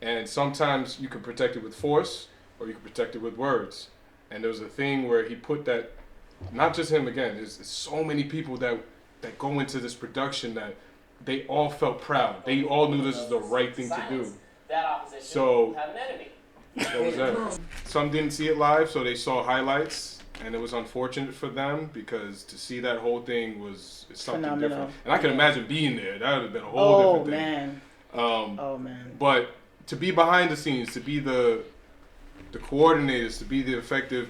And sometimes you can protect it with force, or you can protect it with words. And there was a thing where he put that, not just him again, there's so many people that go into this production that they all felt proud. They all knew this is the right thing to do. That opposition So have an enemy. that was that. Some didn't see it live, so they saw highlights, and it was unfortunate for them because to see that whole thing was something Phenomenal. different. And I can imagine being there. That would have been a whole different thing. Man. Oh man. But to be behind the scenes, to be the coordinators, to be the effective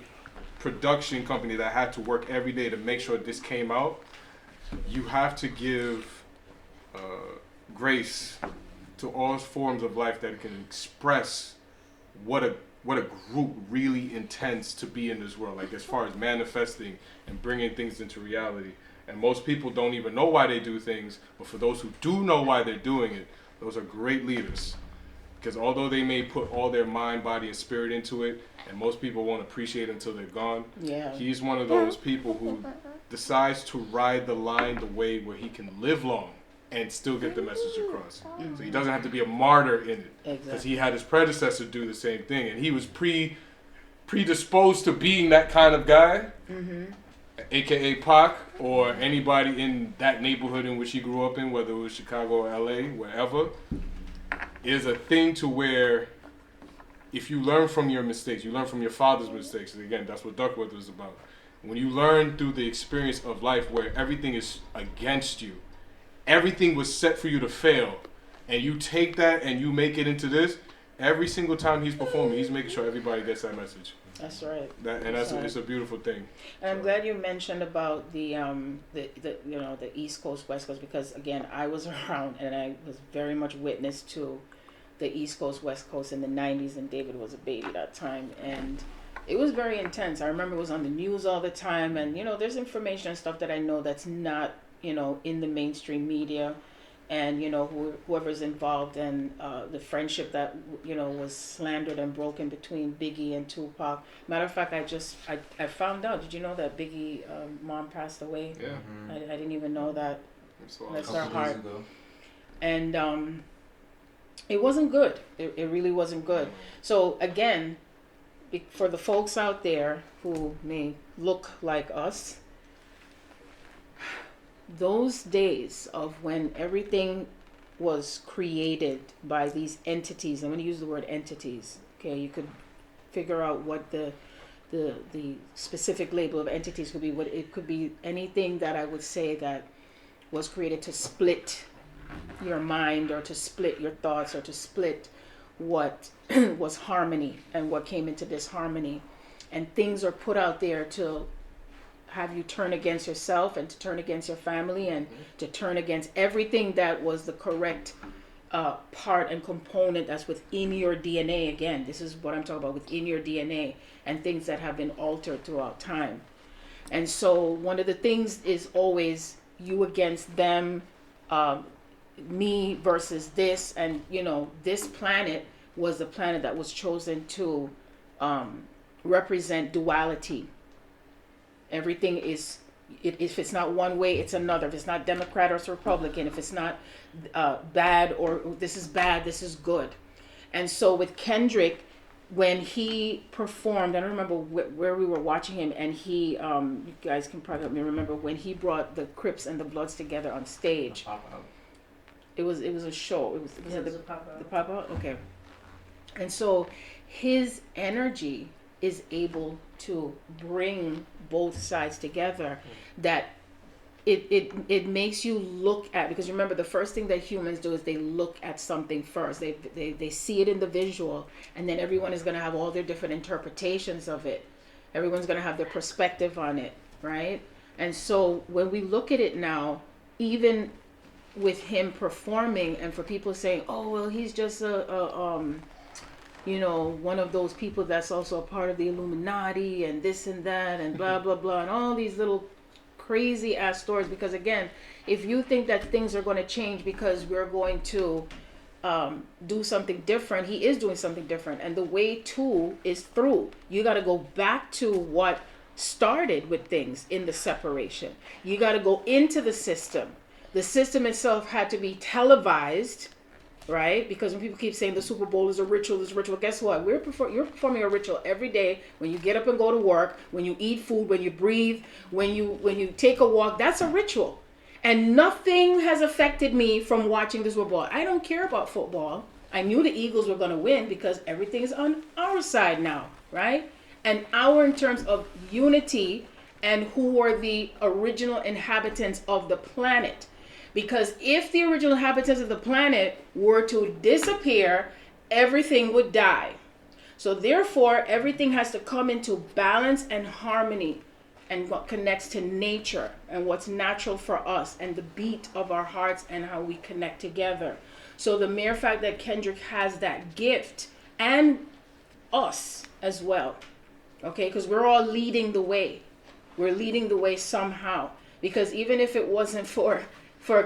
production company that had to work every day to make sure this came out, you have to give grace to all forms of life that can express what a group really intends to be in this world, like as far as manifesting and bringing things into reality. And most people don't even know why they do things, but for those who do know why they're doing it, those are great leaders. Because although they may put all their mind, body, and spirit into it, and most people won't appreciate it until they're gone, he's one of those people who decides to ride the line the way where he can live long and still get the message across. Mm-hmm. So he doesn't have to be a martyr in it. Because he had his predecessor do the same thing, and he was predisposed to being that kind of guy, aka Pac, or anybody in that neighborhood in which he grew up in, whether it was Chicago or LA, wherever. Is a thing to where if you learn from your mistakes, you learn from your father's mistakes, and again, that's what Duckworth was about. When you learn through the experience of life where everything is against you, everything was set for you to fail, and you take that and you make it into this, every single time he's performing, he's making sure everybody gets that message. That's right. It's a beautiful thing. And I'm glad you mentioned about the East Coast, West Coast, because again, I was around and I was very much witness to the East Coast, West Coast in the 90s, and David was a baby that time, and it was very intense. I remember it was on the news all the time, and there's information and stuff that I know that's not in the mainstream media, and whoever's involved, and the friendship that was slandered and broken between Biggie and Tupac. Matter of fact, I found out. Did you know that Biggie mom passed away? Yeah. I didn't even know that. That's her heart. And it wasn't good. It really wasn't good. So again, for the folks out there who may look like us, those days of when everything was created by these entities, I'm going to use the word entities, okay, you could figure out what the specific label of entities could be. What it could be anything that I would say that was created to split your mind, or to split your thoughts, or to split what was harmony and what came into disharmony. And things are put out there to have you turn against yourself, and to turn against your family, and to turn against everything that was the correct part and component that's within your DNA. Again, this is what I'm talking about, within your DNA, and things that have been altered throughout time. And so one of the things is always you against them, me versus this. And this planet was the planet that was chosen to represent duality. Everything is, if it's not one way, it's another. If it's not Democrat or it's Republican, if it's not bad, or this is bad, this is good. And so with Kendrick, when he performed, I don't remember where we were watching him, and he, you guys can probably help me remember, when he brought the Crips and the Bloods together on stage. It was a show. It was the pop-out? Okay. And so his energy is able to bring both sides together, that it makes you look at, because remember, the first thing that humans do is they look at something first. They see it in the visual, and then everyone is going to have all their different interpretations of it. Everyone's going to have their perspective on it, right? And so when we look at it now, even with him performing, and for people saying, oh, well, he's just one of those people that's also a part of the Illuminati and this and that and blah, blah, blah, and all these little crazy ass stories. Because again, if you think that things are going to change because we're going to do something different, he is doing something different. And the way to is through. You got to go back to what started with things in the separation. You got to go into the system. The system itself had to be televised, right? Because when people keep saying the Super Bowl is a ritual, guess what? You're performing a ritual every day when you get up and go to work, when you eat food, when you breathe, when you take a walk. That's a ritual. And nothing has affected me from watching the Super Bowl. I don't care about football. I knew the Eagles were going to win because everything is on our side now, right? And in terms of unity and who were the original inhabitants of the planet. Because if the original inhabitants of the planet were to disappear, everything would die. So therefore, everything has to come into balance and harmony, and what connects to nature and what's natural for us and the beat of our hearts and how we connect together. So the mere fact that Kendrick has that gift, and us as well, okay, because we're all leading the way. We're leading the way somehow. Because even if it wasn't for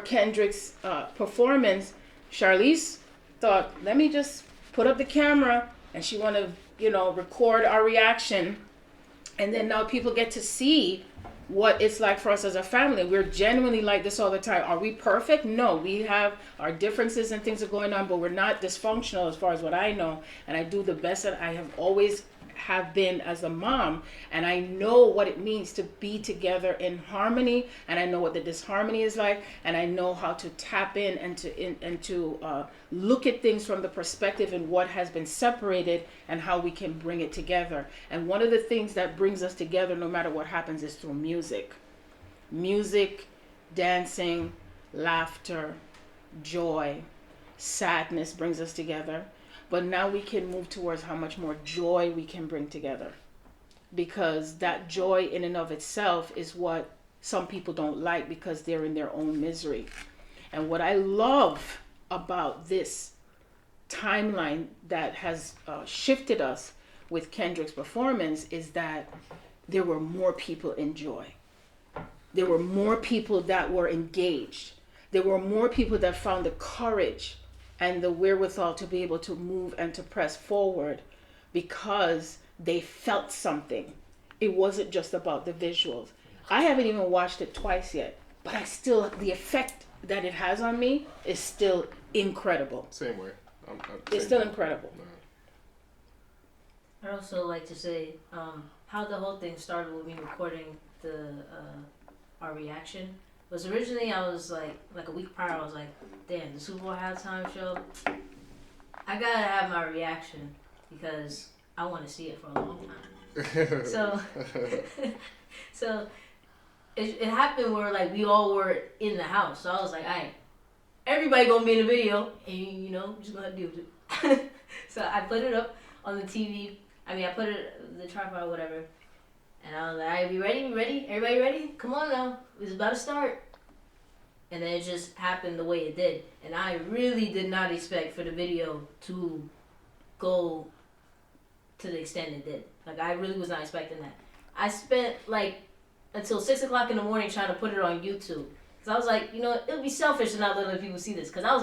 Kendrick's performance, Charlize thought, let me just put up the camera, and she want to, record our reaction. And then now people get to see what it's like for us as a family. We're genuinely like this all the time. Are we perfect? No, we have our differences and things are going on, but we're not dysfunctional as far as what I know. And I do the best that I have always have been as a mom, and I know what it means to be together in harmony, and I know what the disharmony is like, and I know how to tap in and to look at things from the perspective and what has been separated and how we can bring it together. And one of the things that brings us together no matter what happens is through music, dancing, laughter, joy, sadness brings us together. But now we can move towards how much more joy we can bring together. Because that joy in and of itself is what some people don't like because they're in their own misery. And what I love about this timeline that has shifted us with Kendrick's performance is that there were more people in joy. There were more people that were engaged. There were more people that found the courage and the wherewithal to be able to move and to press forward because they felt something. It wasn't just about the visuals. I haven't even watched it twice yet, but the effect that it has on me is still incredible. Same way. It's still incredible. I'd also like to say how the whole thing started with me recording our reaction. Was originally I was like a week prior I was like, damn, the Super Bowl halftime show, I gotta have my reaction because I want to see it for a long time. So it happened where like we all were in the house, so I was like, alright, everybody gonna be in the video, and just gonna deal with it. So I put it up on the TV. I put it the tripod or whatever. And I was like, alright, we ready? Everybody ready? Come on now. It's about to start. And then it just happened the way it did. And I really did not expect for the video to go to the extent it did. Like, I really was not expecting that. I spent, until 6 o'clock in the morning trying to put it on YouTube. Because I was like, it would be selfish to not let other people see this. Because I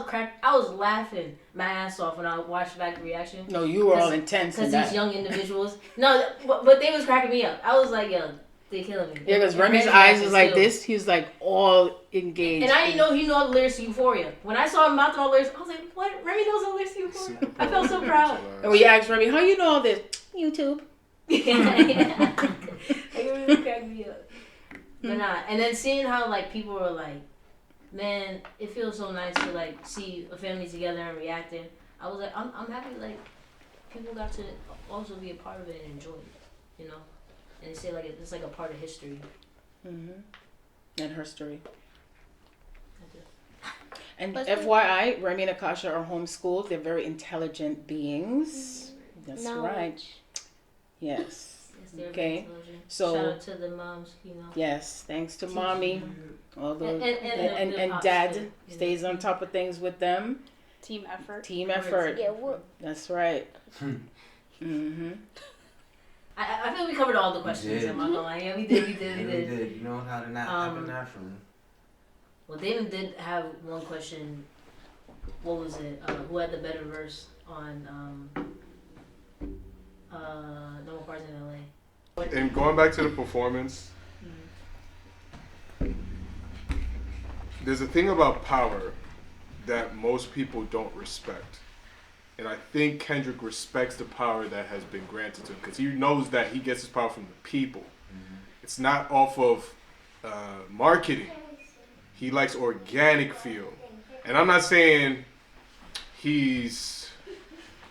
was laughing my ass off when I watched back the reaction. No, you were all intense in that. Because these young individuals. No, but they was cracking me up. I was like, yo, they killing me. Yeah, because Remy's eyes was like this. He was like all engaged. And I didn't know he knew all the lyrics to Euphoria. When I saw him mouthing all the lyrics, I was like, what? Remy knows all the lyrics to Euphoria? I felt so proud. And we asked Remy, how you know all this? YouTube. Yeah. It really cracked me up. But nah. And then seeing how people were like, man, it feels so nice to see a family together and reacting. I was like, I'm happy people got to also be a part of it and enjoy it, and they say it's like a part of history. Mm-hmm. And her story. And FYI, Remy and Akasha are homeschooled. They're very intelligent beings. That's right. Yes. Okay. So shout out to the moms, Yes, thanks to mommy. Although and dad stays on top of things with them. Team effort. Yeah, that's right. Mm-hmm. I feel we covered all the questions. I'm not gonna lie. Yeah, we did. We did. You know how to not happen naturally. Well, David did have one question. What was it? Who had the better verse on No More Parties in LA? And going back to the performance, there's a thing about power that most people don't respect. And I think Kendrick respects the power that has been granted to him because he knows that he gets his power from the people. It's not off of marketing. He likes organic feel. And I'm not saying he's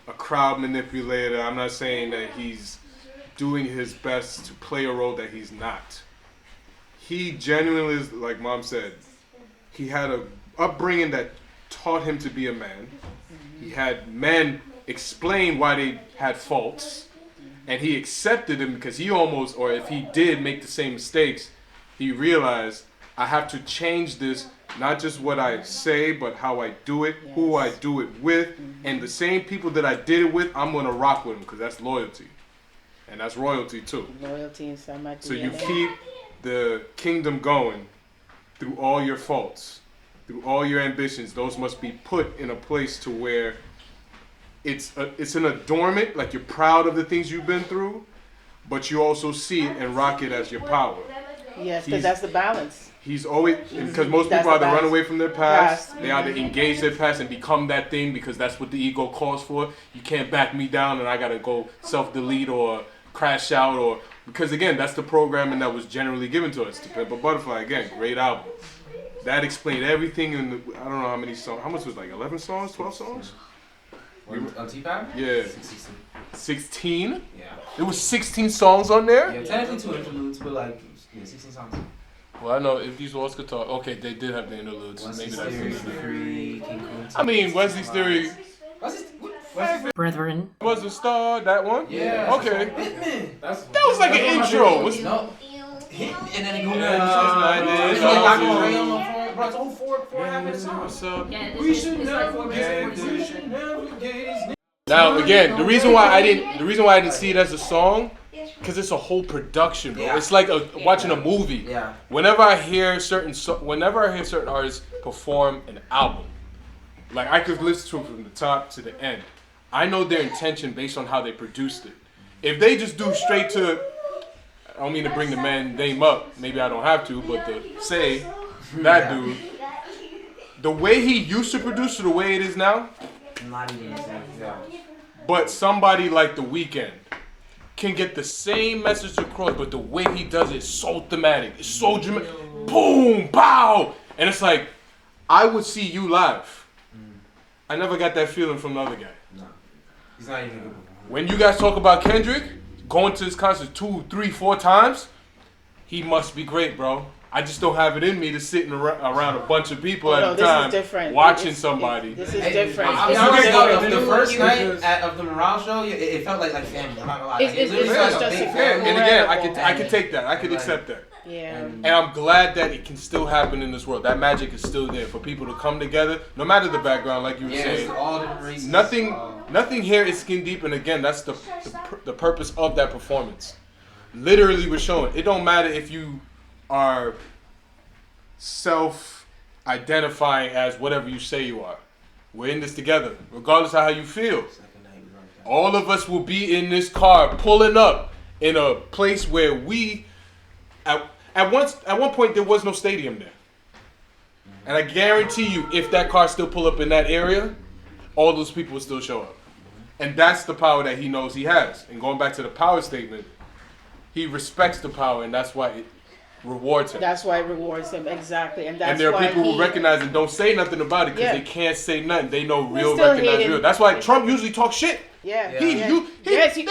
a crowd manipulator. I'm not saying that he's doing his best to play a role that he's not. He genuinely is, like Mom said, he had a upbringing that taught him to be a man. He had men explain why they had faults, and he accepted them because he almost, or if he did make the same mistakes, he realized I have to change this, not just what I say, but how I do it, who I do it with, and the same people that I did it with, I'm gonna rock with them because that's loyalty, and that's royalty too. Loyalty inside my DNA. So you keep the kingdom going through all your faults. Through all your ambitions, those must be put in a place to where it's an adornment, like you're proud of the things you've been through, but you also see it and rock it as your power. Yes, because that's the balance. He's always, because most people either run away from their past, they either engage their past and become that thing because that's what the ego calls for. You can't back me down and I gotta go self-delete or crash out, or because again, that's the programming that was generally given to us. To Pimp a Butterfly, again, great album. That explained everything in the, I don't know how many songs, how much was it, like 11 songs, 12 songs? On T-Pad? Yeah. 16. 16? Yeah. There was 16 songs on there? Yeah, technically 2 interludes, but like, 16 songs. Well, I know if these walls could talk, okay, they did have the interludes. Wesley's Maybe that's Theory, King Kunta. I mean, Wesley's Theory Brethren. was a star, that one? Yeah. Okay. That was like an intro. No. And then he goes, bro, it's all four half minute songs. We should never get. Now again, the reason why I didn't see it as a song, because it's a whole production, bro. Yeah. It's like watching a movie. Yeah. Whenever I hear certain artists perform an album, like I could listen to it from the top to the end. I know their intention based on how they produced it. If they just do straight to, I don't mean to bring the man name up, maybe I don't have to, but to say that dude, the way he used to produce to the way it is now, Not even yeah. but somebody like The Weeknd can get the same message across, but the way he does it is so thematic, it's so dramatic, boom, pow, and it's like, I would see you live. I never got that feeling from the other guy. No. He's not even good. When you guys talk about Kendrick, going to his concert 2, 3, 4 times, he must be great, bro. I just don't have it in me to sit around a bunch of people at a time watching somebody. This is different. The first night of the Morale show, it felt like family. I'm not gonna lie. It's just a big family. And again, I could take that. I could accept that. Yeah. And I'm glad that it can still happen in this world. That magic is still there for people to come together, no matter the background, like you were saying. All different races. Nothing here is skin deep, and again, that's the purpose of that performance. Literally, we're showing it don't matter if you are self-identifying as whatever you say you are. We're in this together, regardless of how you feel. All of us will be in this car pulling up in a place where we, at one point there was no stadium there. And I guarantee you, if that car still pull up in that area, all those people will still show up. And that's the power that he knows he has. And going back to the power statement, he respects the power, and that's why it rewards him. That's why it rewards him, exactly. And there are people who recognize and don't say nothing about it because they can't say nothing. They know real recognize real. That's why Trump usually talks shit. Yeah. He always, every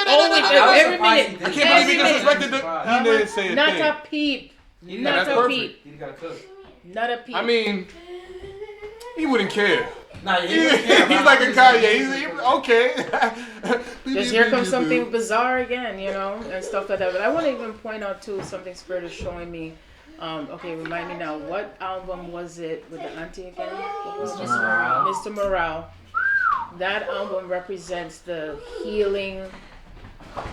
minute. I can't believe he disrespected he didn't say a not thing. A peep. Not a peep. He got cook. Not a peep. I mean, he wouldn't care. Nah, he's like a Kanye. He's okay. Just here comes something bizarre again, and stuff like that. But I want to even point out too something Spirit is showing me. Okay, remind me now. What album was it with the auntie again? Mr. Morale. That album represents the healing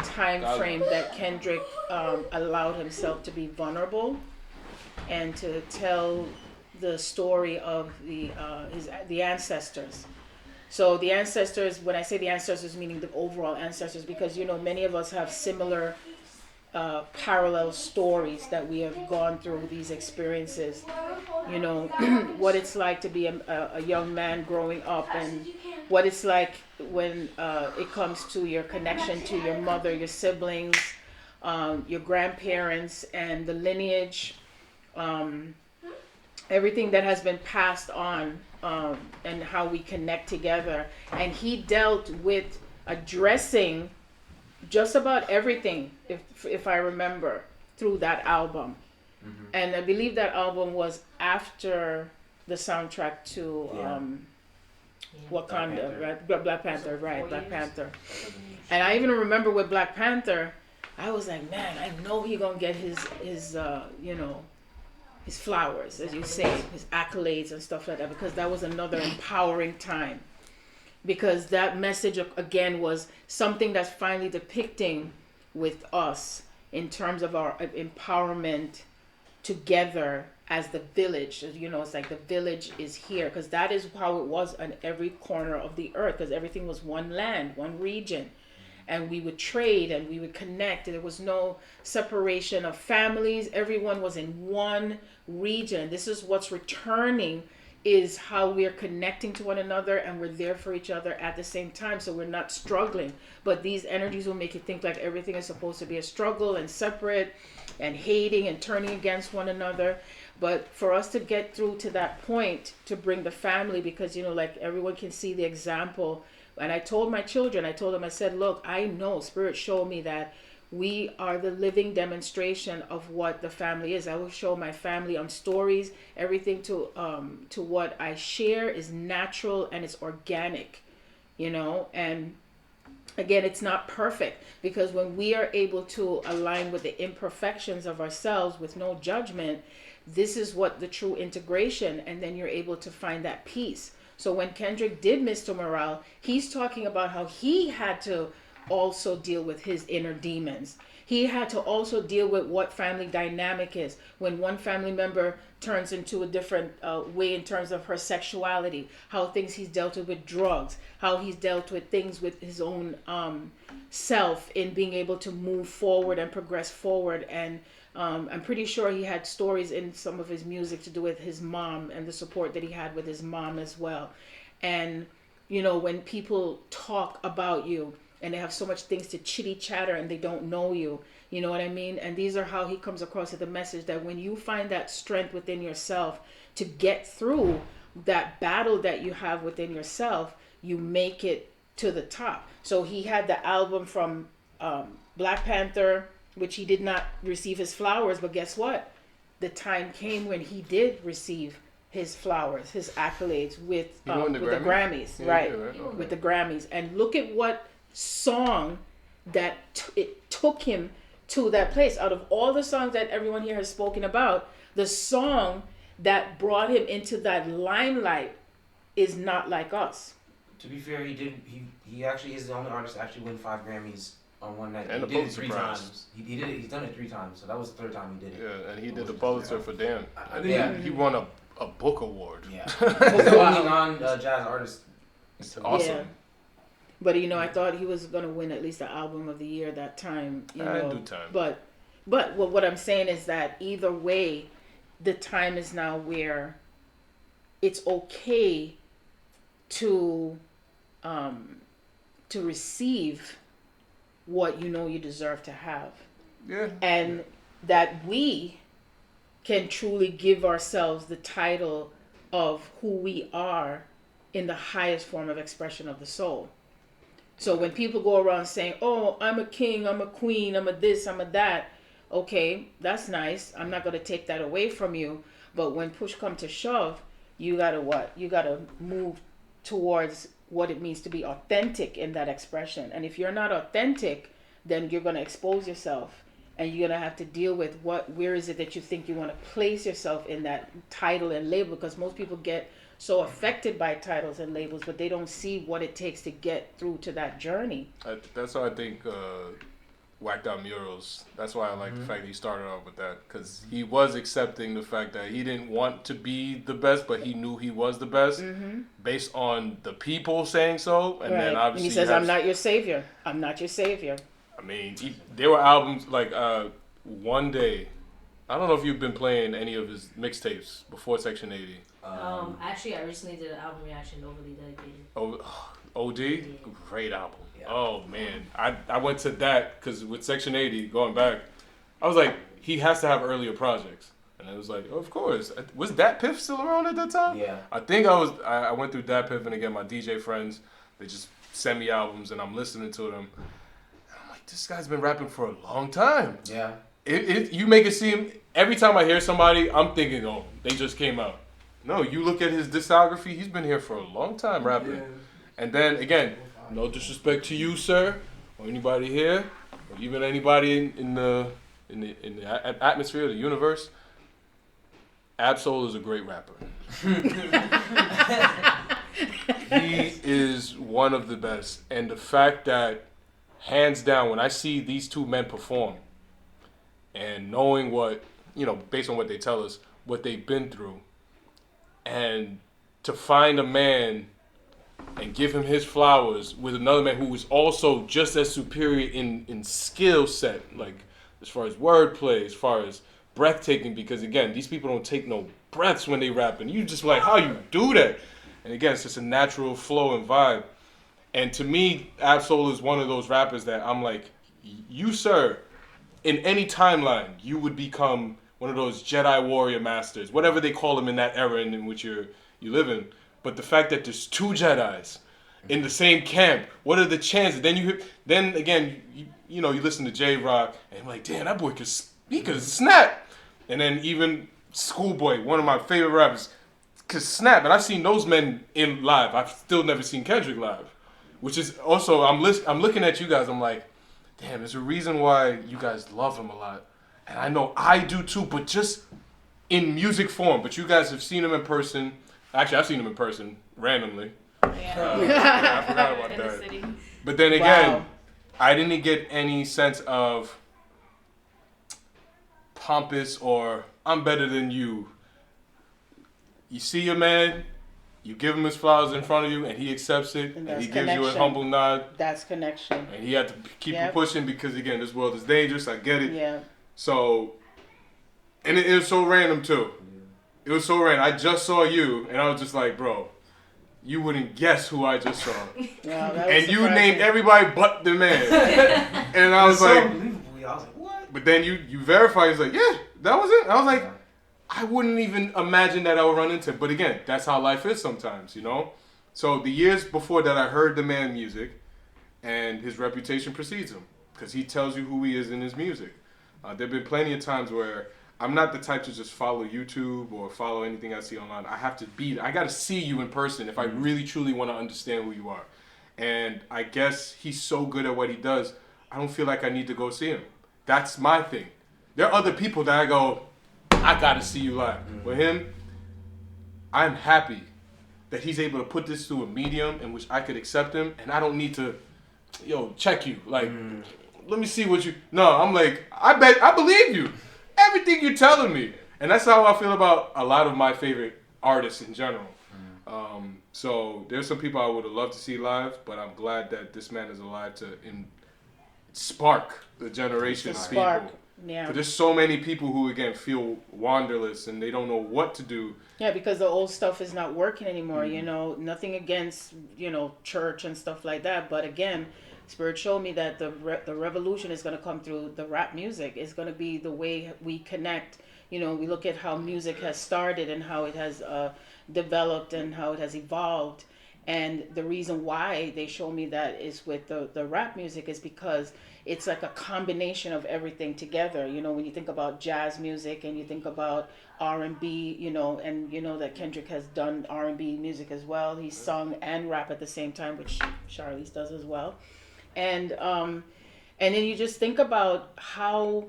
time frame that Kendrick allowed himself to be vulnerable and to tell the story of the ancestors. So the ancestors, when I say the ancestors, meaning the overall ancestors, because many of us have similar parallel stories that we have gone through, these experiences, you know, what it's like to be a young man growing up, and what it's like when it comes to your connection to your mother, your siblings, your grandparents, and the lineage, everything that has been passed on, and how we connect together. And he dealt with addressing just about everything, if I remember, through that album. Mm-hmm. And I believe that album was after the soundtrack to Wakanda, right? Black Panther, right? Black Panther. And I even remember with Black Panther, I was like, man, I know he gonna get his you know, his flowers, as you say, his accolades and stuff like that, because that was another empowering time. Because that message again was something that's finally depicting with us in terms of our empowerment together as the village. You know, it's like the village is here, because that is how it was on every corner of the earth, because everything was one land, one region, and we would trade and we would connect. There was no separation of families. Everyone was in one region. This is what's returning, is how we're connecting to one another, and we're there for each other at the same time, so we're not struggling. But these energies will make you think like everything is supposed to be a struggle and separate and hating and turning against one another. But for us to get through to that point, to bring the family, because, you know, like everyone can see the example. And I told my children, I told them, I said, look, I know Spirit showed me that we are the living demonstration of what the family is. I will show my family on stories. Everything to what I share is natural and it's organic, you know. And again, it's not perfect, because when we are able to align with the imperfections of ourselves with no judgment, this is what the true integration, and then you're able to find that peace. So when Kendrick did Mr. Morale, he's talking about how he had to also deal with his inner demons. He had to also deal with what family dynamic is. When one family member turns into a different way in terms of her sexuality, how things he's dealt with drugs, how he's dealt with things with his own self in being able to move forward and progress forward. And I'm pretty sure he had stories in some of his music to do with his mom and the support that he had with his mom as well. And, you know, when people talk about you, and they have so much things to chitty chatter and they don't know you, you know what I mean? And these are how he comes across with the message that when you find that strength within yourself to get through that battle that you have within yourself, you make it to the top. So he had the album from Black Panther, which he did not receive his flowers, but guess what? The time came when he did receive his flowers, his accolades with the Grammys, right? Okay. With the Grammys. And look at what song that it took him to that place. Out of all the songs that everyone here has spoken about, the song that brought him into that limelight is Not Like Us. To be fair, he actually is the only artist to actually win 5 Grammys on one night. And he did it 3 times. He did it. He's done it 3 times, so that was the 3rd time he did it. Yeah, and he did the Pulitzer for Damn. I think he won a book award. Yeah, he's the only non-jazz artist. It's awesome. Yeah. But, you know, I thought he was going to win at least the album of the year that time. You know. Do time. But what I'm saying is that either way, the time is now where it's okay to receive what you know you deserve to have. Yeah. And that we can truly give ourselves the title of who we are in the highest form of expression of the soul. So when people go around saying, oh, I'm a king, I'm a queen, I'm a this, I'm a that, okay, that's nice. I'm not going to take that away from you. But when push comes to shove, you got to what? You got to move towards what it means to be authentic in that expression. And if you're not authentic, then you're going to expose yourself. And you're going to have to deal with where is it that you think you want to place yourself in that title and label. Because most people get so affected by titles and labels, but they don't see what it takes to get through to that journey. That's why I think Whacked Out Murals, that's why I like the fact that he started off with that, because he was accepting the fact that he didn't want to be the best, but he knew he was the best based on the people saying so. And then obviously and he says, I'm not your savior. I'm not your savior. I mean, there were albums like One Day. I don't know if you've been playing any of his mixtapes before Section 80. Actually, I recently did an album reaction, Overly Dedicated. OD? Yeah. Great album. Yeah. Oh, man. I went to that because with Section 80, going back, I was like, he has to have earlier projects. And I was like, of course. Was Dat Piff still around at that time? Yeah. I think I went through Dat Piff, and again, my DJ friends, they just send me albums, and I'm listening to them. And I'm like, this guy's been rapping for a long time. Yeah. You make it seem, every time I hear somebody, I'm thinking, oh, they just came out. No, you look at his discography, he's been here for a long time rapping. Yeah. And then, again, no disrespect to you, sir, or anybody here, or even anybody in the atmosphere, the universe. Ab-Soul is a great rapper. He is one of the best. And the fact that, hands down, when I see these two men perform, and knowing what, based on what they tell us, what they've been through, and to find a man and give him his flowers with another man who is also just as superior in skill set, like as far as wordplay, as far as breathtaking, because again, these people don't take no breaths when they rap, and you just like, how you do that? And again, it's just a natural flow and vibe. And to me, Ab-Soul is one of those rappers that I'm like, you, sir, in any timeline, you would become one of those Jedi warrior masters, whatever they call them in that era in which you live in. But the fact that there's two Jedis in the same camp, what are the chances? Then again, you listen to J-Rock, and I'm like, damn, that boy could snap. And then even Schoolboy, one of my favorite rappers, could snap. And I've seen those men in live. I've still never seen Kendrick live, which is also, I'm looking at you guys, I'm like, damn, there's a reason why you guys love him a lot. And I know I do too, but just in music form. But you guys have seen him in person. Actually, I've seen him in person randomly. Yeah. I forgot about in that. The city. But then again, Wow. I didn't get any sense of pompous or I'm better than you. You see your man, you give him his flowers in front of you, and he accepts it, and he gives you a humble nod. That's connection. And he had to keep you pushing because, again, this world is dangerous. I get it. Yeah. So, and it was so random, too. It was so random. I just saw you, and I was just like, bro, you wouldn't guess who I just saw. Wow, that was and you surprising. named everybody but the man. And I was like, unbelievably, I was like, what? but then you verified, it's like, yeah, that was it. I was like, I wouldn't even imagine that I would run into it. But again, that's how life is sometimes, So the years before that, I heard the man music, and his reputation precedes him because he tells you who he is in his music. There have been plenty of times where I'm not the type to just follow YouTube or follow anything I see online. I got to see you in person if I really truly want to understand who you are. And I guess he's so good at what he does, I don't feel like I need to go see him. That's my thing. There are other people that I go, I got to see you live. With him, I'm happy that he's able to put this through a medium in which I could accept him, and I don't need to, check you. Like, let me see what you... No, I'm like, I believe you. Everything you're telling me. And that's how I feel about a lot of my favorite artists in general. So there's some people I would have loved to see live, but I'm glad that this man is alive to spark the generation of people. Yeah. But there's so many people who, again, feel wanderless and they don't know what to do. Yeah, because the old stuff is not working anymore, Nothing against, church and stuff like that. But again, Spirit showed me that the revolution is going to come through the rap music. It's going to be the way we connect. We look at how music has started and how it has developed and how it has evolved. And the reason why they show me that is with the rap music is because it's like a combination of everything together. When you think about jazz music and you think about R&B, and that Kendrick has done R&B music as well. He's sung and rap at the same time, which Charlize does as well. And then you just think about how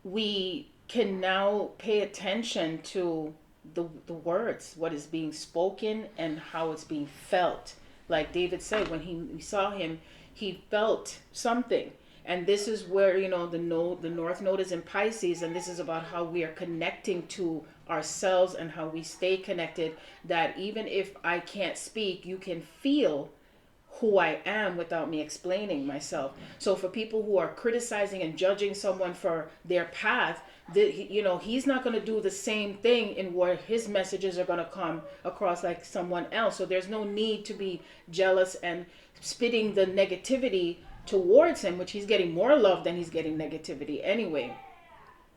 we can now pay attention to the words, what is being spoken and how it's being felt. Like David said, when we saw him, he felt something. And this is where, the North Node is in Pisces, and this is about how we are connecting to ourselves and how we stay connected, that even if I can't speak, you can feel who I am without me explaining myself. So for people who are criticizing and judging someone for their path, he's not going to do the same thing in where his messages are going to come across like someone else. So there's no need to be jealous and spitting the negativity towards him, which he's getting more love than he's getting negativity anyway.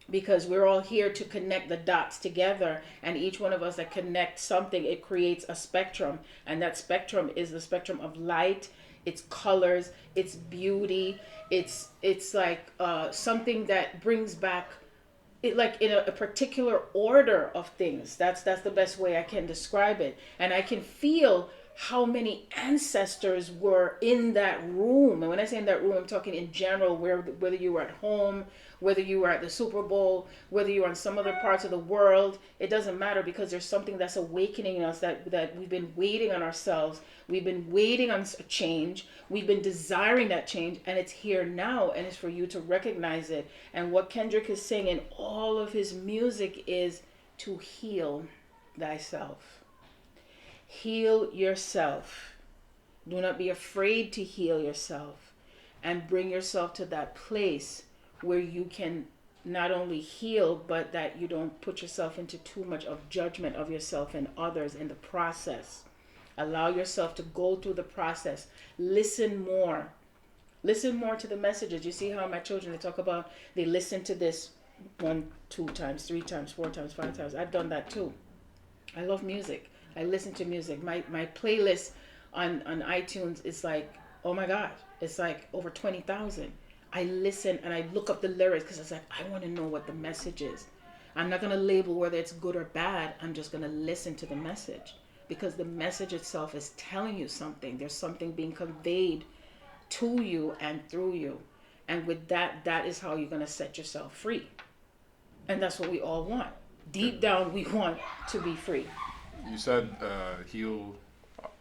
Because we're all here to connect the dots together, and each one of us that connects something, it creates a spectrum, and that spectrum is the spectrum of light, its colors, its beauty. It's like something that brings back it, like in a particular order of things. That's the best way I can describe it. And I can feel how many ancestors were in that room. And when I say in that room, I'm talking in general, whether you were at home, whether you were at the Super Bowl, whether you were in some other parts of the world, it doesn't matter, because there's something that's awakening in us that we've been waiting on ourselves. We've been waiting on a change. We've been desiring that change, and it's here now, and it's for you to recognize it. And what Kendrick is saying in all of his music is to heal thyself. Heal yourself. Do not be afraid to heal yourself, and bring yourself to that place where you can not only heal, but that you don't put yourself into too much of judgment of yourself and others in the process. Allow yourself to go through the process. Listen more. Listen more to the messages. You see how my children, they listen to this 1, 2 times, 3 times, 4 times, 5 times. I've done that too. I love music. I listen to music. My playlist on iTunes is like, oh my God, it's like over 20,000. I listen and I look up the lyrics because it's like, I want to know what the message is. I'm not going to label whether it's good or bad. I'm just going to listen to the message, because the message itself is telling you something. There's something being conveyed to you and through you. And with that, that is how you're going to set yourself free. And that's what we all want. Deep down, we want to be free. You said heal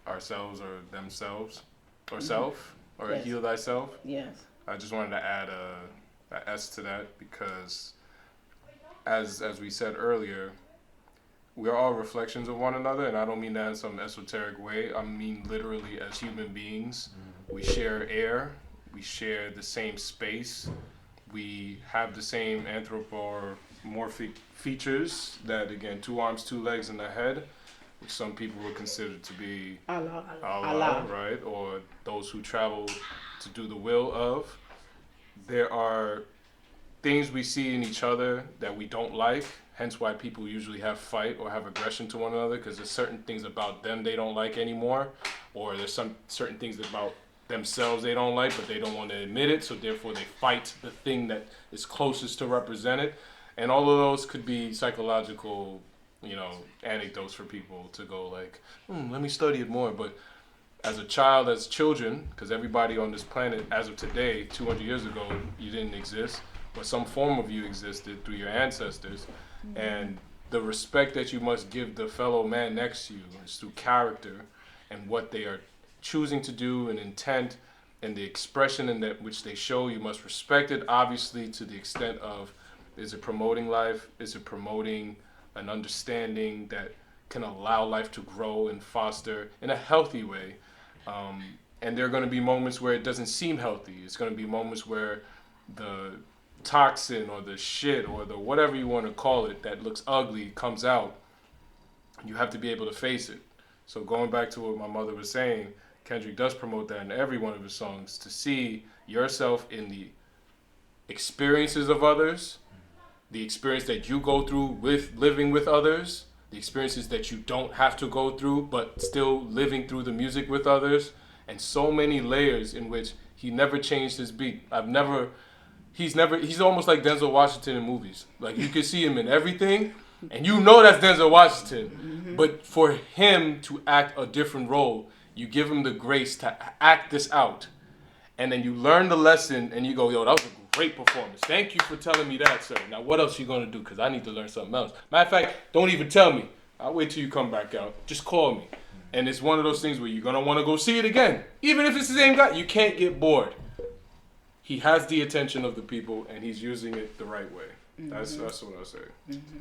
ourselves or themselves or self, or Yes. heal thyself. Yes. I just wanted to add a S to that, because as we said earlier, we're all reflections of one another, and I don't mean that in some esoteric way. I mean literally as human beings. We share air, we share the same space, we have the same anthropomorphic features, that again, 2 arms, 2 legs, and a head, which some people would consider to be Allah, right? Or those who travel to do the will of. There are things we see in each other that we don't like, hence why people usually have fight or have aggression to one another, because there's certain things about them they don't like anymore, or there's some certain things about themselves they don't like, but they don't want to admit it, so therefore they fight the thing that is closest to represent it. And all of those could be psychological, anecdotes for people to go like, let me study it more. But as a child, as children, because everybody on this planet as of today, 200 years ago, you didn't exist, but some form of you existed through your ancestors. Mm-hmm. And the respect that you must give the fellow man next to you is through character and what they are choosing to do and intent, and the expression in that which they show. You must respect it, obviously, to the extent of, is it promoting life? Is it promoting an understanding that can allow life to grow and foster in a healthy way? And there are going to be moments where it doesn't seem healthy. It's going to be moments where the toxin or the shit or the whatever you want to call it that looks ugly comes out. You have to be able to face it. So going back to what my mother was saying, Kendrick does promote that in every one of his songs, to see yourself in the experiences of others, the experience that you go through with living with others, the experiences that you don't have to go through, but still living through the music with others, and so many layers in which he never changed his beat. He's almost like Denzel Washington in movies. Like, you can see him in everything, and you know that's Denzel Washington. Mm-hmm. But for him to act a different role, you give him the grace to act this out. And then you learn the lesson, and you go, yo, that was a great performance. Thank you for telling me that, sir. Now, what else are you going to do? Because I need to learn something else. Matter of fact, don't even tell me. I'll wait till you come back out. Just call me. And it's one of those things where you're going to want to go see it again. Even if it's the same guy, you can't get bored. He has the attention of the people, and he's using it the right way. Mm-hmm. That's what I'll say. Mm-hmm.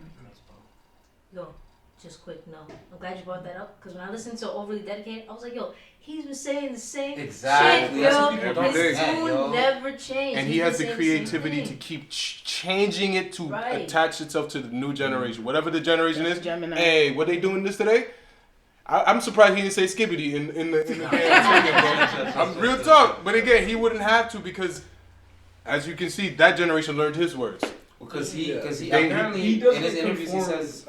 Yo, just quick, no. I'm glad you brought that up because when I listened to Overly Dedicated, I was like, yo, he's been saying the same exactly. shit, yo. His tune never changed. And he has the creativity to keep changing it to attach itself to the new generation. Whatever the generation is. Gemini. Hey, what they doing this today? I'm surprised he didn't say skibbity in the game. I'm real talk. But again, he wouldn't have to because, as you can see, that generation learned his words. Because he apparently in his interviews he says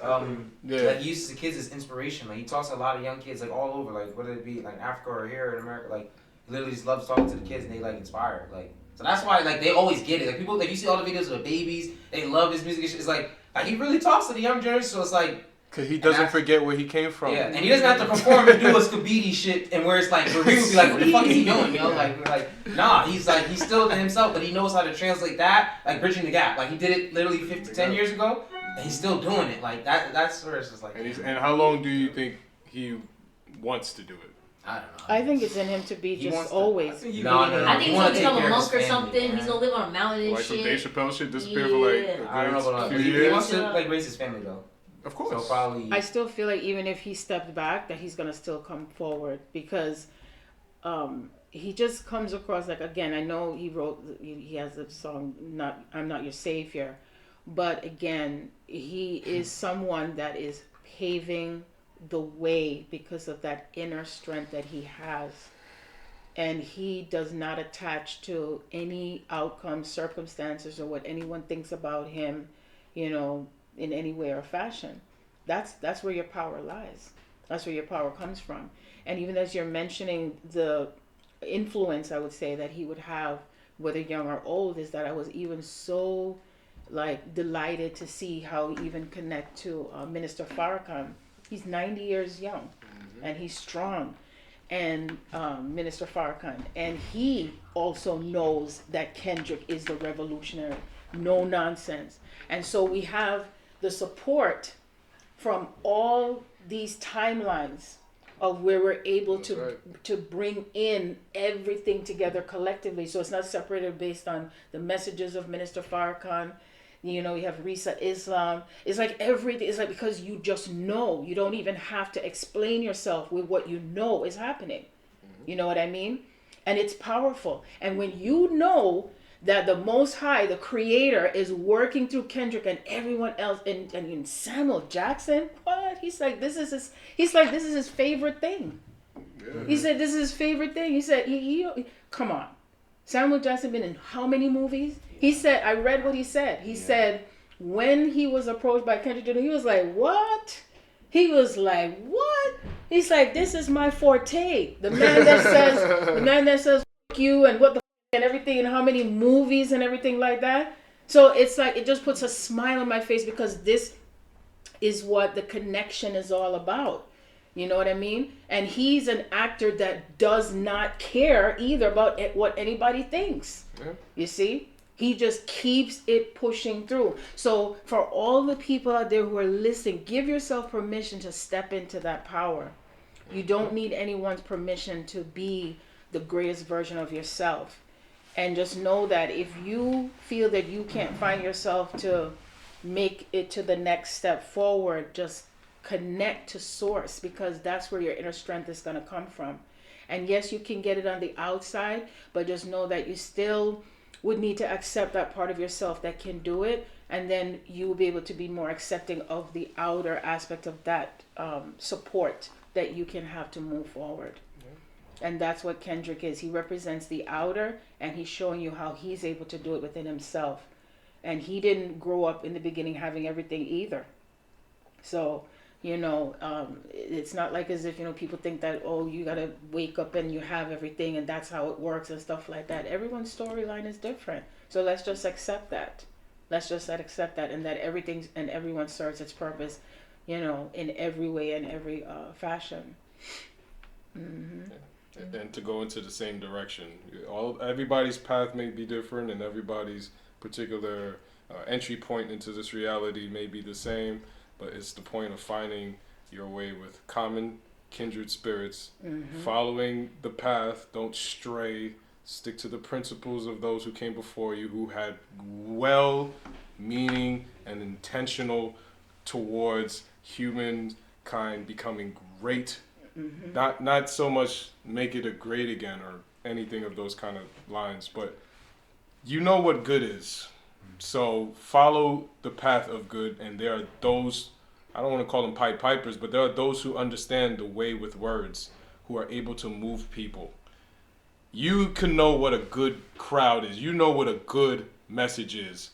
like he uses the kids as inspiration. Like he talks to a lot of young kids like all over, like whether it be like in Africa or here in America, like he literally just loves talking to the kids and they like inspire. Like so that's why like they always get it. Like people like you see all the videos of the babies, they love his music. It's like he really talks to the young generation. So it's like because he doesn't forget where he came from. Yeah, and he doesn't have to perform and do a Skibidi shit and where it's like where people be like, what the fuck is he doing? You know, like nah, he's still himself, but he knows how to translate that, like bridging the gap. Like he did it literally 10 years ago, and he's still doing it. Like that's where it's just like. And how long do you think he wants to do it? I don't know. I think it's in him to be just always. I think he's gonna become a monk or something. He's gonna live on a mountain and like shit. Like some Dave Chappelle shit, disappear for like I don't know about he wants to like raise his family though. Of course. So probably. I still feel like even if he stepped back, that he's gonna still come forward because he just comes across like, again, I know he has a song, I'm Not Your Savior, but again, he is someone that is paving the way because of that inner strength that he has. And he does not attach to any outcome, circumstances, or what anyone thinks about him, you know, in any way or fashion. That's where your power lies. That's where your power comes from. And even as you're mentioning the influence, I would say, that he would have, whether young or old, is that I was even so like delighted to see how he even connect to Minister Farrakhan. He's 90 years young, and he's strong. And Minister Farrakhan, and he also knows that Kendrick is the revolutionary, no nonsense. And so we have the support from all these timelines of where we're able to bring in everything together collectively. So it's not separated based on the messages of Minister Farrakhan. You know, you have Risa Islam. It's like everything. It's like because you just know. You don't even have to explain yourself with what you know is happening. You know what I mean? And it's powerful. And when you know that the Most High, the Creator, is working through Kendrick and everyone else, and Samuel Jackson, what? He's like, this is his favorite thing. Yeah. He said, this is his favorite thing. He said, come on. Samuel Jackson been in how many movies? He said, I read what he said. He said, when he was approached by Kendrick, he was like, what? He was like, what? He's like, this is my forte. The man that says, fuck you and what the and everything and how many movies and everything like that. So it's like, it just puts a smile on my face because this is what the connection is all about. You know what I mean? And he's an actor that does not care either about what anybody thinks. Yeah. You see? He just keeps it pushing through. So for all the people out there who are listening, give yourself permission to step into that power. You don't need anyone's permission to be the greatest version of yourself. And just know that if you feel that you can't find yourself to make it to the next step forward, just connect to source, because that's where your inner strength is going to come from. And yes, you can get it on the outside, but just know that you still would need to accept that part of yourself that can do it. And then you will be able to be more accepting of the outer aspect of that support that you can have to move forward. And that's what Kendrick is. He represents the outer, and he's showing you how he's able to do it within himself. And he didn't grow up in the beginning having everything either. So, you know, it's not like as if, you know, people think that, oh, you got to wake up and you have everything and that's how it works and stuff like that. Everyone's storyline is different. So let's just accept that. Let's just accept that, and that everything and everyone serves its purpose, you know, in every way and every fashion. Mm-hmm. And to go into the same direction. Everybody's path may be different, and everybody's particular entry point into this reality may be the same, but it's the point of finding your way with common kindred spirits, following the path, don't stray, stick to the principles of those who came before you, who had well-meaning and intentional towards humankind becoming great. Not so much make it a great again or anything of those kind of lines, but you know what good is. So follow the path of good, and there are those, I don't want to call them Pied Pipers, but there are those who understand the way with words, who are able to move people. You can know what a good crowd is. You know what a good message is.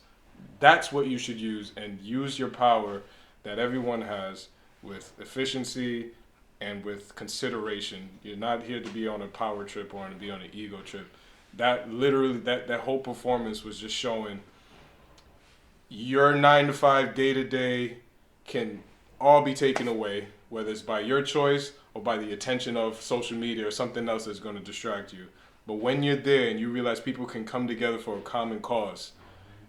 That's what you should use, and use your power that everyone has with efficiency and with consideration. You're not here to be on a power trip or to be on an ego trip. That literally, that whole performance was just showing your 9-to-5 day-to-day can all be taken away, whether it's by your choice or by the attention of social media or something else that's going to distract you. But when you're there and you realize people can come together for a common cause,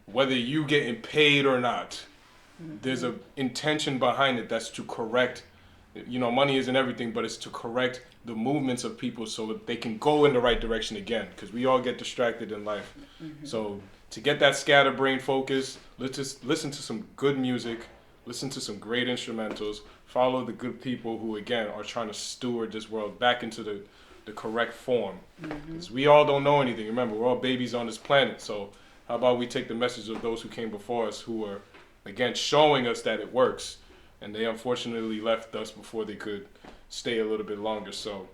whether you getting paid or not, there's an intention behind it that's to correct. Money isn't everything, but it's to correct the movements of people so that they can go in the right direction again, because we all get distracted in life. So to get that scatterbrain focus, let's just listen to some good music, listen to some great instrumentals, follow the good people who, again, are trying to steward this world back into the correct form. Because we all don't know anything. Remember, we're all babies on this planet. So how about we take the message of those who came before us, who are, again, showing us that it works. And they unfortunately left us before they could stay a little bit longer. So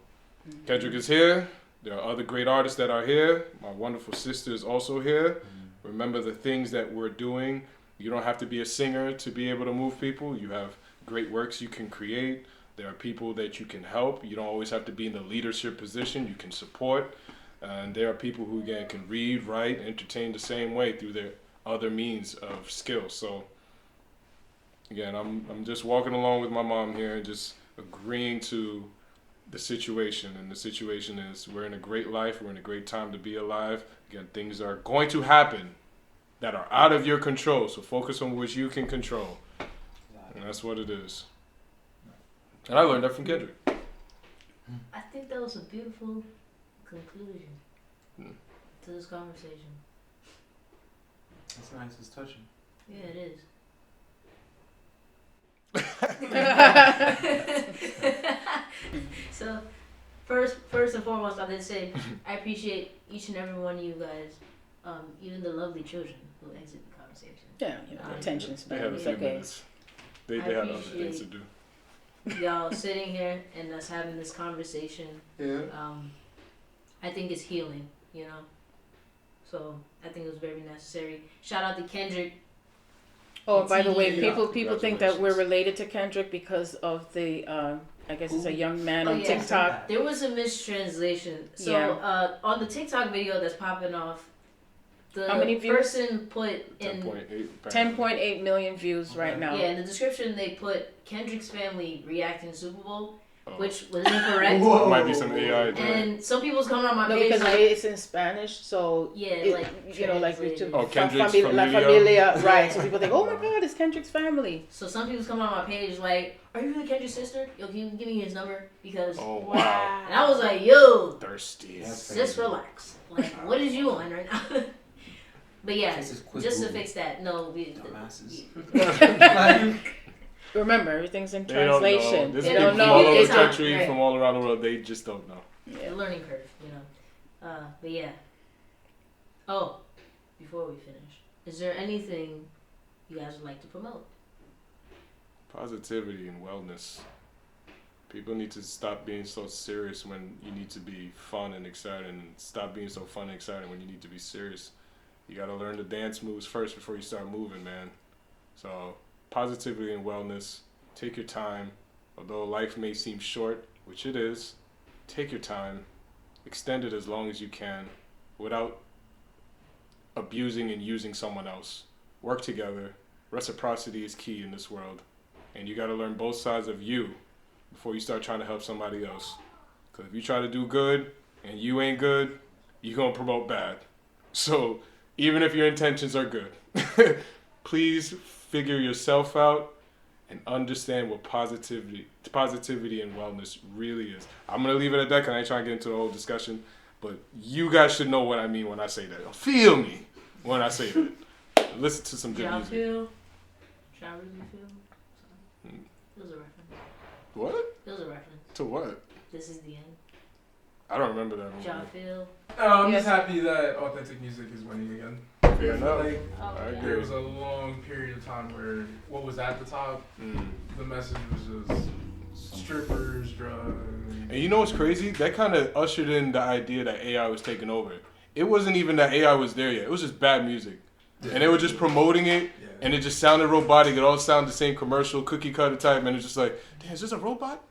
Kendrick is here. There are other great artists that are here. My wonderful sister is also here. Remember the things that we're doing. You don't have to be a singer to be able to move people. You have great works you can create. There are people that you can help. You don't always have to be in the leadership position. You can support. And there are people who, again, can read, write, entertain the same way through their other means of skill. So again, I'm just walking along with my mom here and just agreeing to the situation. And the situation is we're in a great life. We're in a great time to be alive. Again, things are going to happen that are out of your control. So focus on what you can control. And that's what it is. And I learned that from Kendrick. I think that was a beautiful conclusion to this conversation. That's nice. It's touching. Yeah, it is. So, first and foremost, I did say I appreciate each and every one of you guys, even the lovely children who exit the conversation. Yeah, the attention span. They had a few minutes. They had other things to do. Y'all sitting here and us having this conversation. Yeah. I think it's healing, So I think it was very necessary. Shout out to Kendrick. Oh, by the way, people think that we're related to Kendrick because of the, I guess it's a young man on TikTok. There was a mistranslation. So on the TikTok video that's popping off, the how many views? Person put in 10.8 million views right now. Yeah, in the description they put Kendrick's family reacting to Super Bowl, which was incorrect. It might be some AI. And some people's coming on my page because like, it's in Spanish, so Kendrick's La Familia, right? So people think, oh my God, it's Kendrick's family. So some people's coming on my page like, are you really Kendrick's sister? Yo, can you give me his number? Because wow. And I was like, yo, thirsty. Just relax. Like, what is you on right now? But yeah, just to fix that, no, we. Remember, everything's in translation. They don't know. From all over the country, from all around the world, they just don't know. Yeah, learning curve, But yeah. Oh, before we finish, is there anything you guys would like to promote? Positivity and wellness. People need to stop being so serious when you need to be fun and exciting, and stop being so fun and exciting when you need to be serious. You got to learn the dance moves first before you start moving, man. So positivity and wellness. Take your time. Although life may seem short, which it is, take your time. Extend it as long as you can without abusing and using someone else. Work together. Reciprocity is key in this world. And you got to learn both sides of you before you start trying to help somebody else. Because if you try to do good and you ain't good, you're going to promote bad. So even if your intentions are good, please figure yourself out and understand what positivity and wellness really is. I'm going to leave it at that because I ain't trying to get into the whole discussion, but you guys should know what I mean when I say that. Feel me when I say that. Listen to some good music. Y'all really feel? It was a reference. What? It was a reference. To what? This is the end. I don't remember that movie. John Phil. Oh, I'm just happy that authentic music is winning again. Fair enough. Like, I agree. there was a long period of time where what was at the top, the message was just strippers, drugs. And you know what's crazy? That kind of ushered in the idea that AI was taking over. It wasn't even that AI was there yet. It was just bad music. Yeah. And they were just promoting it, and it just sounded robotic. It all sounded the same commercial, cookie cutter type, and it's just like, damn, is this a robot?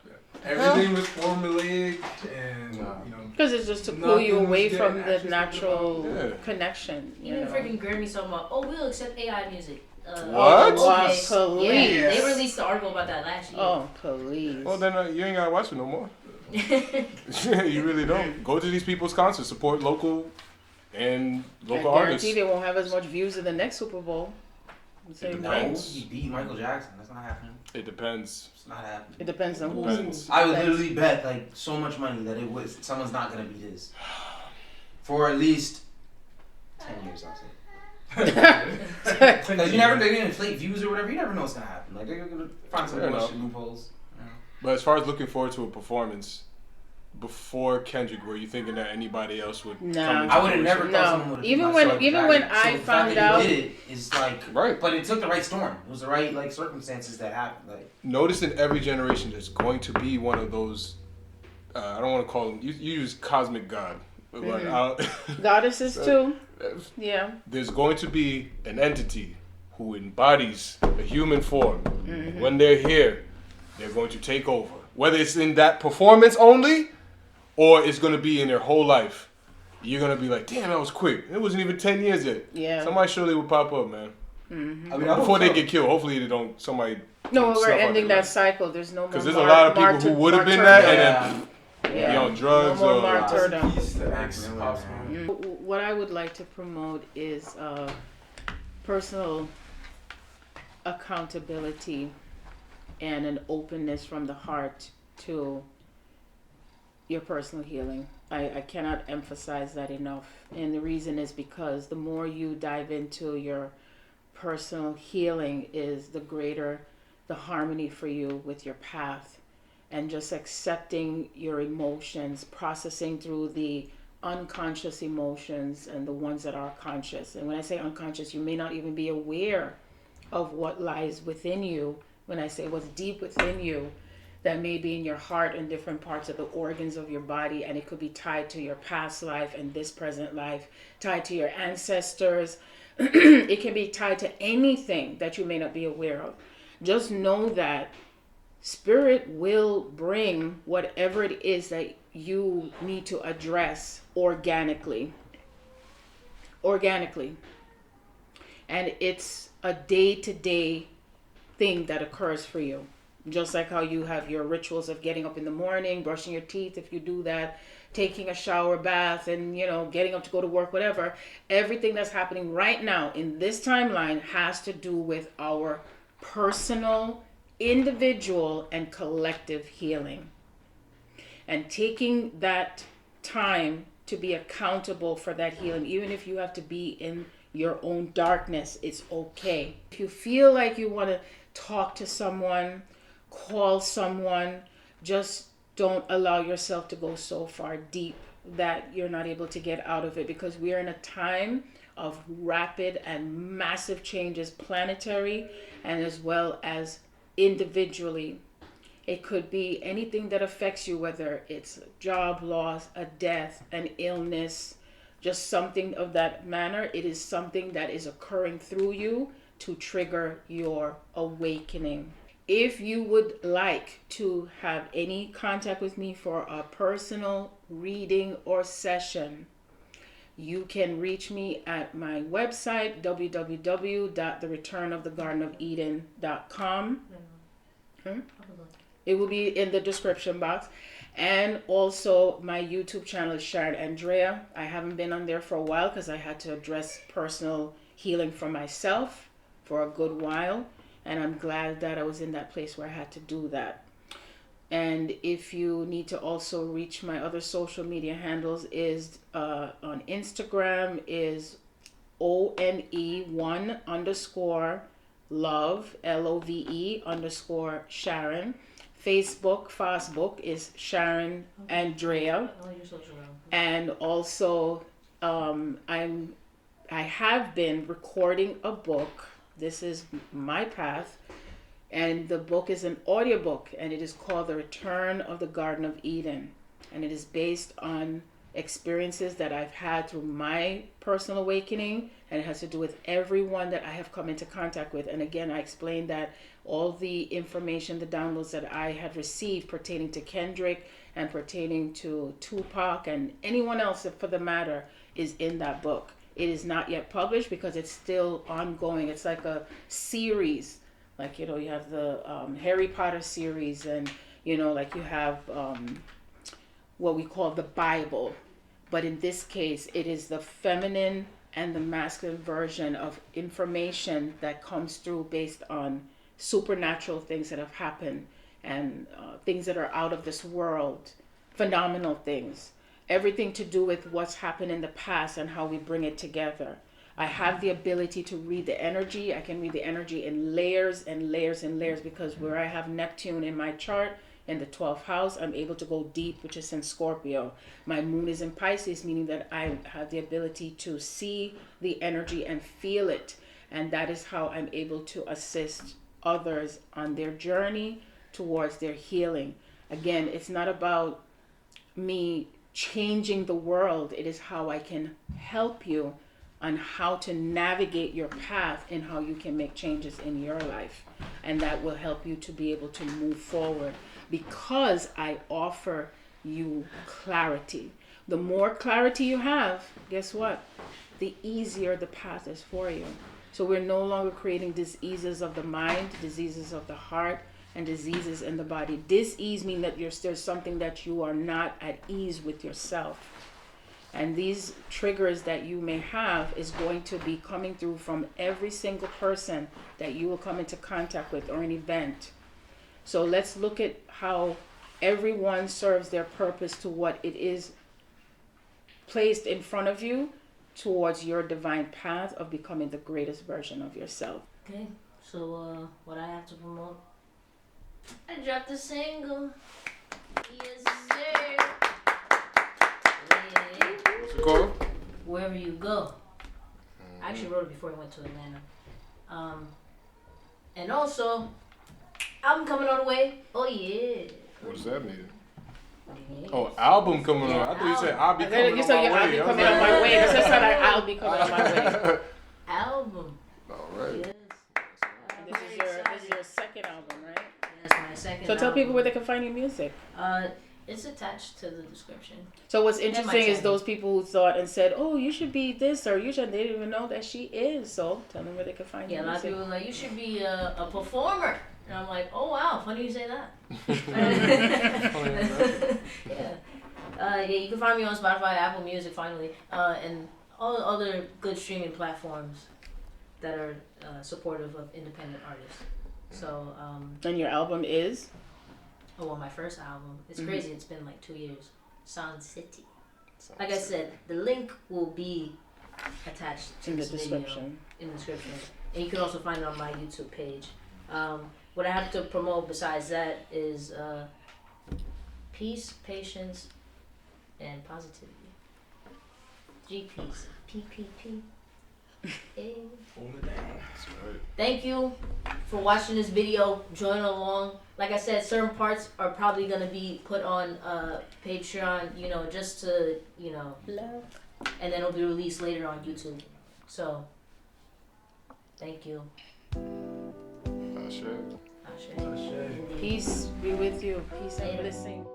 Everything was formulaic, and you know, because it's just to pull you away from the natural connection. Even freaking Grammy's talking about, we'll accept AI music. What? Okay. Police. Yeah, they released the article about that last year. Oh, police. Well, then you ain't gotta watch it no more. You really don't. Go to these people's concerts, support local artists. They won't have as much views in the next Super Bowl. It depends. He beat Michael Jackson. That's not happening. It depends. It's not happening. It depends on who. I would literally bet like so much money that someone's not gonna beat his for at least 10 years. I'll say. Because they didn't inflate views or whatever. You never know what's gonna happen. Like they're gonna find some bullshit loopholes. But as far as looking forward to a performance, before Kendrick, were you thinking that anybody else would come into I would have never thought someone would have. Even when I found out, he did it is like right. But it took the right storm. It was the right like circumstances that happened. Like notice in every generation, there's going to be one of those. I don't want to call them. You use cosmic god, but goddesses too. Yeah. There's going to be an entity who embodies a human form. When they're here, they're going to take over. Whether it's in that performance only, or it's going to be in their whole life. You're going to be like, damn, that was quick. It wasn't even 10 years yet. Yeah. Somebody surely will pop up, man. I mean, before they get killed. Hopefully they don't, somebody... No, we're ending that cycle. There's no more because there's a lot of people who would have been that and then be on drugs no or... martyrdom. Mm-hmm. What I would like to promote is personal accountability and an openness from the heart to your personal healing. I cannot emphasize that enough. And the reason is because the more you dive into your personal healing is the greater the harmony for you with your path. And just accepting your emotions, processing through the unconscious emotions and the ones that are conscious. And when I say unconscious, you may not even be aware of what lies within you. When I say what's deep within you, that may be in your heart and different parts of the organs of your body, and it could be tied to your past life and this present life, tied to your ancestors. It can be tied to anything that you may not be aware of. Just know that Spirit will bring whatever it is that you need to address organically. And it's a day-to-day thing that occurs for you. Just like how you have your rituals of getting up in the morning, brushing your teeth if you do that, taking a shower, bath, and getting up to go to work, whatever. Everything that's happening right now in this timeline has to do with our personal, individual, and collective healing. And taking that time to be accountable for that healing, even if you have to be in your own darkness, it's okay. If you feel like you want to talk to someone, call someone, just don't allow yourself to go so far deep that you're not able to get out of it, because we are in a time of rapid and massive changes, planetary and as well as individually. It could be anything that affects you, whether it's a job loss, a death, an illness, just something of that manner. It is something that is occurring through you to trigger your awakening. If you would like to have any contact with me for a personal reading or session, you can reach me at my website, www.thereturnofthegardenofeden.com. It will be in the description box. And also my YouTube channel is Sharon Andrea. I haven't been on there for a while because I had to address personal healing for myself for a good while. And I'm glad that I was in that place where I had to do that. And if you need to also reach my other social media handles, is on Instagram is ONE1_, love, LOVE _Sharon. Facebook is Sharon Andrea. And also I have been recording a book. This is my path. And the book is an audiobook, and it is called The Return of the Garden of Eden. And it is based on experiences that I've had through my personal awakening, and it has to do with everyone that I have come into contact with. And again, I explained that all the information, the downloads that I had received pertaining to Kendrick and pertaining to Tupac and anyone else for the matter is in that book. It is not yet published because it's still ongoing. It's like a series. Like, you have the Harry Potter series, and, like you have what we call the Bible. But in this case, it is the feminine and the masculine version of information that comes through based on supernatural things that have happened and things that are out of this world, phenomenal things. Everything to do with what's happened in the past and how we bring it together. I have the ability to read the energy. I can read the energy in layers and layers and layers, because where I have Neptune in my chart in the 12th house, I'm able to go deep, which is in Scorpio. My moon is in Pisces, meaning that I have the ability to see the energy and feel it. And that is how I'm able to assist others on their journey towards their healing. Again, it's not about me changing the world. It is how I can help you on how to navigate your path and how you can make changes in your life. And that will help you to be able to move forward, because I offer you clarity. The more clarity you have, guess what? The easier the path is for you. So we're no longer creating diseases of the mind, diseases of the heart, and diseases in the body. Dis-ease means that there's something that you are not at ease with yourself. And these triggers that you may have is going to be coming through from every single person that you will come into contact with, or an event. So let's look at how everyone serves their purpose to what it is placed in front of you towards your divine path of becoming the greatest version of yourself. Okay, so what I have to promote? I dropped a single. Yes, sir. What's it called? Wherever You Go. I actually wrote it before I went to Atlanta. And also, album coming on the way. Oh yeah. What does that mean? Yeah. Oh, album coming on. I thought you said I'll be coming on my way. I'll be coming on my way. That's just not like I'll be coming on my way. Album. All right. Yes. This is your second album, right? Yes, my second. So tell people where they can find your music. It's attached to the description. So what's interesting is those people who thought and said, "Oh, you should be this or you should," they didn't even know that she is. So tell them where they can find your music. Yeah, a lot of people are like, "You should be a performer," and I'm like, "Oh wow, funny you say that." Yeah, you can find me on Spotify, Apple Music, finally, and all the other good streaming platforms that are supportive of independent artists. So. And your album is? Oh, well, my first album. It's crazy. It's been like 2 years. Sound City. Like I said, the link will be attached to in the this description. Video, in the description, and you can also find it on my YouTube page. What I have to promote besides that is peace, patience, and positivity. GPs. PPP. Hey. Thank you for watching this video, join along. Like I said, certain parts are probably going to be put on Patreon, just to, love. And then it'll be released later on YouTube. So, thank you. Ashe. Ashe. Peace be with you. Peace and blessing.